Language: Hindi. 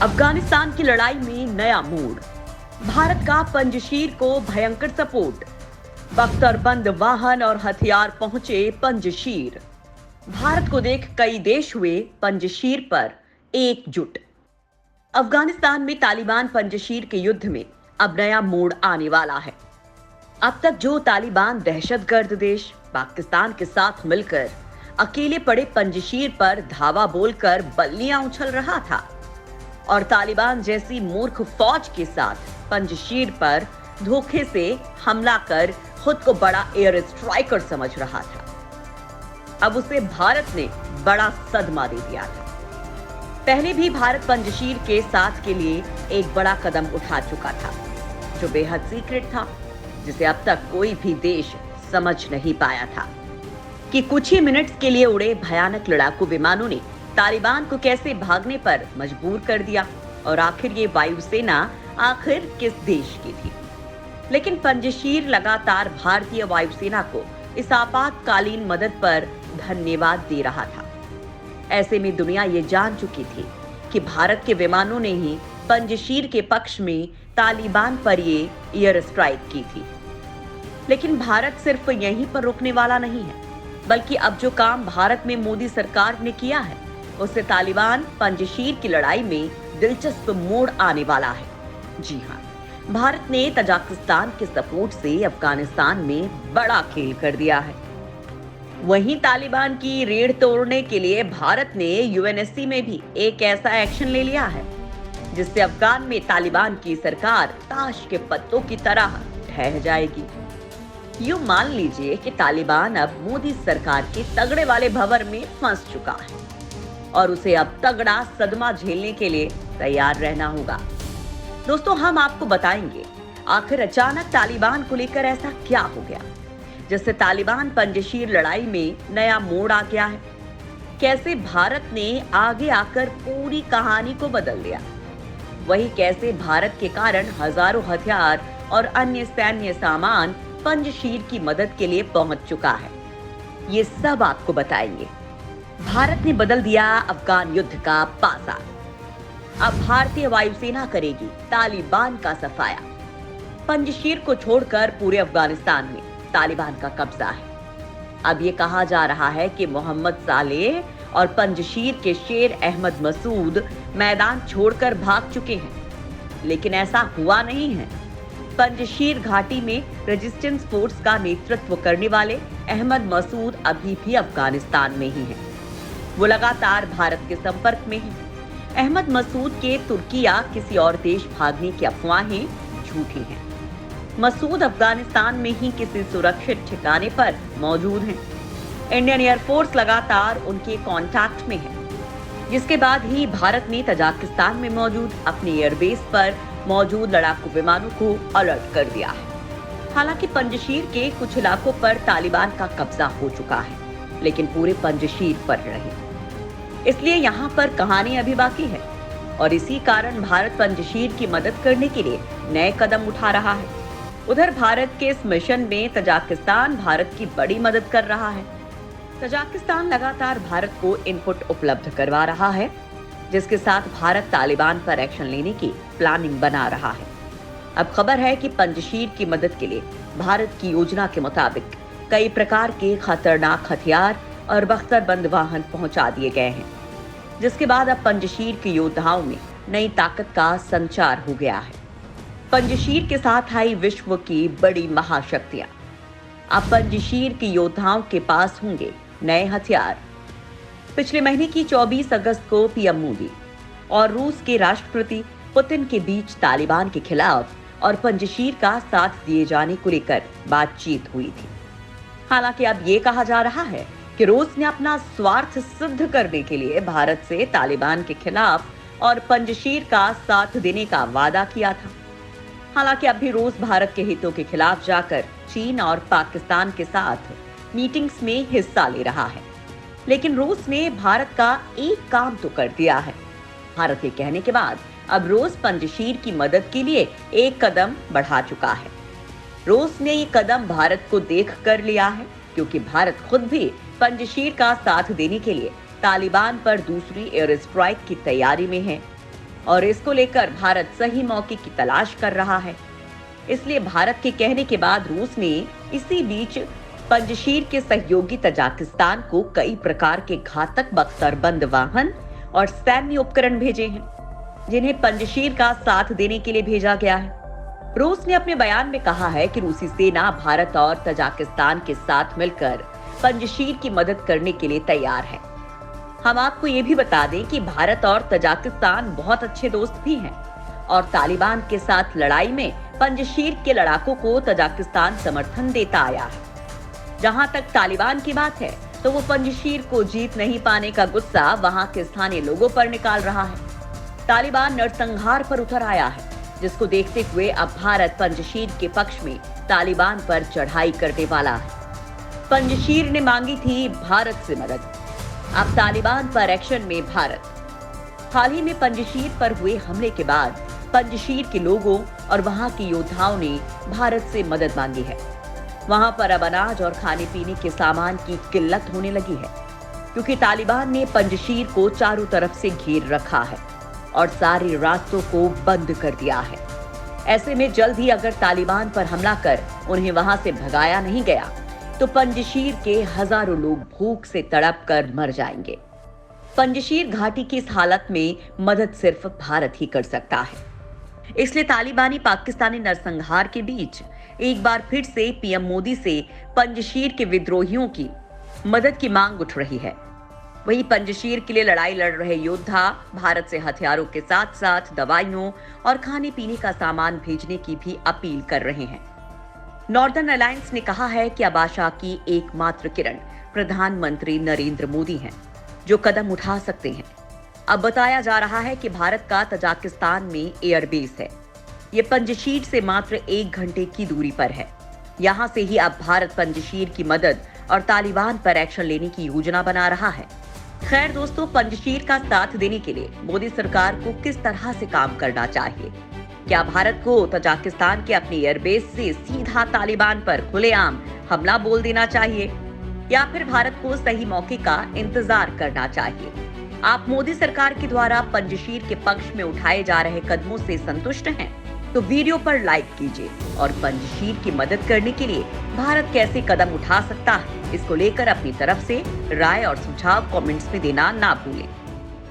अफगानिस्तान की लड़ाई में नया मोड़। भारत का पंजशीर को भयंकर सपोर्ट। बख्तरबंद वाहन और हथियार पहुंचे पंजशीर। भारत को देख कई देश हुए पंजशीर पर एकजुट। अफगानिस्तान में तालिबान पंजशीर के युद्ध में अब नया मोड़ आने वाला है। अब तक जो तालिबान दहशतगर्द देश पाकिस्तान के साथ मिलकर अकेले पड़े पंजशीर पर धावा बोलकर बल्लियां उछल रहा था और तालिबान जैसी मूर्ख फौज के साथ पंजशीर पर धोखे से हमला कर खुद को बड़ा एयर स्ट्राइकर समझ रहा था, अब उसे भारत ने बड़ा सदमा दे दिया था। पहले भी भारत पंजशीर के साथ के लिए एक बड़ा कदम उठा चुका था जो बेहद सीक्रेट था, जिसे अब तक कोई भी देश समझ नहीं पाया था कि कुछ ही मिनट्स के लिए उड़े भयानक लड़ाकू विमानों ने तालिबान को कैसे भागने पर मजबूर कर दिया और आखिर ये वायुसेना आखिर किस देश की थी। लेकिन पंजशीर लगातार भारतीय वायुसेना को इस आपातकालीन मदद पर धन्यवाद दे रहा था। ऐसे में दुनिया ये जान चुकी थी कि भारत के विमानों ने ही पंजशीर के पक्ष में तालिबान पर ये एयर स्ट्राइक की थी। लेकिन भारत सिर्फ यहीं पर रुकने वाला नहीं है, बल्कि अब जो काम भारत में मोदी सरकार ने किया है उससे तालिबान पंजशीर की लड़ाई में दिलचस्प मोड़ आने वाला है। जी हाँ, भारत ने तजाकिस्तान के सपोर्ट से अफगानिस्तान में बड़ा खेल कर दिया है। वहीं तालिबान की रेड़ तोड़ने के लिए भारत ने यूएनएससी में भी एक ऐसा एक्शन ले लिया है जिससे अफगान में तालिबान की सरकार ताश के पत्तों की तरह ढह जाएगी। यूं मान लीजिए कि तालिबान अब मोदी सरकार के तगड़े वाले भंवर में फंस चुका है और उसे अब तगड़ा सदमा झेलने के लिए तैयार रहना होगा। दोस्तों, हम आपको बताएंगे आखिर अचानक तालिबान को लेकर ऐसा क्या हो गया जिससे तालिबान पंजशीर लड़ाई में नया मोड़ आ गया है। कैसे भारत ने आगे आकर पूरी कहानी को बदल दिया, वही कैसे भारत के कारण हजारों हथियार और अन्य सैन्य सामान पंजशीर की मदद के लिए पहुंच चुका है, ये सब आपको बताएंगे। भारत ने बदल दिया अफगान युद्ध का पासा। अब भारतीय वायुसेना करेगी तालिबान का सफाया। पंजशीर को छोड़कर पूरे अफगानिस्तान में तालिबान का कब्जा है। अब ये कहा जा रहा है कि मोहम्मद सालेह और पंजशीर के शेर अहमद मसूद मैदान छोड़कर भाग चुके हैं, लेकिन ऐसा हुआ नहीं है। पंजशीर घाटी में रेजिस्टेंस फोर्स का नेतृत्व करने वाले अहमद मसूद अभी भी अफगानिस्तान में ही हैं। वो लगातार भारत के संपर्क में हैं। अहमद मसूद के तुर्की या किसी और देश भागने की अफवाहें झूठी हैं। मसूद अफगानिस्तान में ही किसी सुरक्षित ठिकाने पर मौजूद हैं। इंडियन एयरफोर्स लगातार उनके कांटेक्ट में है, जिसके बाद ही भारत ने तजाकिस्तान में मौजूद अपने एयरबेस पर मौजूद लड़ाकू विमानों को अलर्ट कर दिया है। हालांकि पंजशीर के कुछ इलाकों पर तालिबान का कब्जा हो चुका है, लेकिन पूरे पंजशीर पर नहीं। इसलिए यहाँ पर कहानी अभी बाकी है और इसी कारण भारत पंजशीर की मदद करने के लिए नए कदम उठा रहा है। उधर भारत के इस मिशन में तजाकिस्तान भारत की बड़ी मदद कर रहा है। तजाकिस्तान लगातार भारत को इनपुट उपलब्ध करवा रहा है, जिसके साथ भारत तालिबान पर एक्शन लेने की प्लानिंग बना रहा है। अब खबर है कि पंजशीर की मदद के लिए भारत की योजना के मुताबिक कई प्रकार के खतरनाक हथियार और बख्तरबंद वाहन पहुंचा दिए गए हैं, जिसके बाद अब पंजशीर के योद्धाओं में नई ताकत का संचार हो गया है। पंजशीर के साथ आई विश्व की बड़ी महाशक्तियां। अब पंजशीर के योद्धाओं के पास होंगे नए हथियार। पिछले महीने की 24 अगस्त को पीएम मोदी और रूस के राष्ट्रपति पुतिन के बीच तालिबान के खिलाफ और पंजशीर का साथ दिए जाने को लेकर बातचीत हुई थी। हालांकि अब ये कहा जा रहा है कि रूस ने अपना स्वार्थ सिद्ध करने के लिए भारत से तालिबान के खिलाफ और पंजशीर का साथ देने का वादा किया था। हालांकि अब भी रूस भारत के हितों के खिलाफ जाकर चीन और पाकिस्तान के साथ मीटिंग्स में हिस्सा ले रहा है, लेकिन रूस ने भारत का एक काम तो कर दिया है। भारत के कहने के बाद अब रूस पंजशीर की मदद के लिए एक कदम बढ़ा चुका है। रूस ने ये कदम भारत को देख कर लिया है, क्योंकि भारत खुद भी पंजशीर का साथ देने के लिए तालिबान पर दूसरी एयर स्ट्राइक की तैयारी में है। और इसको लेकर भारत सही मौके की तलाश कर रहा है। इसलिए भारत के कहने के बाद रूस ने इसी बीच पंजशीर के सहयोगी तजाकिस्तान को कई प्रकार के घातक बख्तरबंद वाहन और सैन्य उपकरण भेजे हैं, जिन्हें पंजशीर का साथ देने के लिए भेजा गया है। रूस ने अपने बयान में कहा है कि रूसी सेना भारत और तजाकिस्तान के साथ मिलकर पंजशीर की मदद करने के लिए तैयार है। हम आपको ये भी बता दें कि भारत और तजाकिस्तान बहुत अच्छे दोस्त भी हैं और तालिबान के साथ लड़ाई में पंजशीर के लड़ाकों को तजाकिस्तान समर्थन देता आया है। जहां तक तालिबान की बात है तो वो पंजशीर को जीत नहीं पाने का गुस्सा वहां के स्थानीय लोगों पर निकाल रहा है। तालिबान नरसंहार पर उतर आया है, जिसको देखते हुए अब भारत पंजशीर के पक्ष में तालिबान पर चढ़ाई करने वाला है। पंजशीर ने मांगी थी भारत से मदद, अब तालिबान पर एक्शन में भारत। हाल ही में पंजशीर पर हुए हमले के बाद पंजशीर के लोगों और वहां के योद्धाओं ने भारत से मदद मांगी है। वहां पर अब अनाज और खाने पीने के सामान की किल्लत होने लगी है, क्योंकि तालिबान ने पंजशीर को चारों तरफ से घेर रखा है और सारे रास्तों को बंद कर दिया है। ऐसे में जल्द ही अगर तालिबान पर हमला कर उन्हें वहां से भगाया नहीं गया तो पंजशीर के हजारों लोग भूख से तड़प कर मर जाएंगे। पंजशीर घाटी की इस हालत में मदद सिर्फ भारत ही कर सकता है। इसलिए तालिबानी पाकिस्तानी नरसंहार के बीच एक बार फिर से पीएम मोदी से पंजशीर के विद्रोहियों की मदद की मांग उठ रही है। वहीं पंजशीर के लिए लड़ाई लड़ रहे योद्धा भारत से हथियारों के साथ साथ दवाइयों और खाने पीने का सामान भेजने की भी अपील कर रहे हैं। नॉर्दर्न अलायंस ने कहा है कि अब आशा की एकमात्र किरण प्रधानमंत्री नरेंद्र मोदी हैं, जो कदम उठा सकते हैं। अब बताया जा रहा है कि भारत का तजाकिस्तान में एयरबेस है। ये पंजशीर से मात्र 1 घंटे की दूरी पर है। यहाँ से ही अब भारत पंजशीर की मदद और तालिबान पर एक्शन लेने की योजना बना रहा है। खैर दोस्तों, पंजशीर का साथ देने के लिए मोदी सरकार को किस तरह से काम करना चाहिए? क्या भारत को तजाकिस्तान के अपने एयरबेस से सीधा तालिबान पर खुलेआम हमला बोल देना चाहिए, या फिर भारत को सही मौके का इंतजार करना चाहिए? आप मोदी सरकार के द्वारा पंजशीर के पक्ष में उठाए जा रहे कदमों से संतुष्ट हैं? तो वीडियो पर लाइक कीजिए और पंजशीर की मदद करने के लिए भारत कैसे कदम उठा सकता है, इसको लेकर अपनी तरफ से राय और सुझाव कमेंट्स में देना ना भूलें।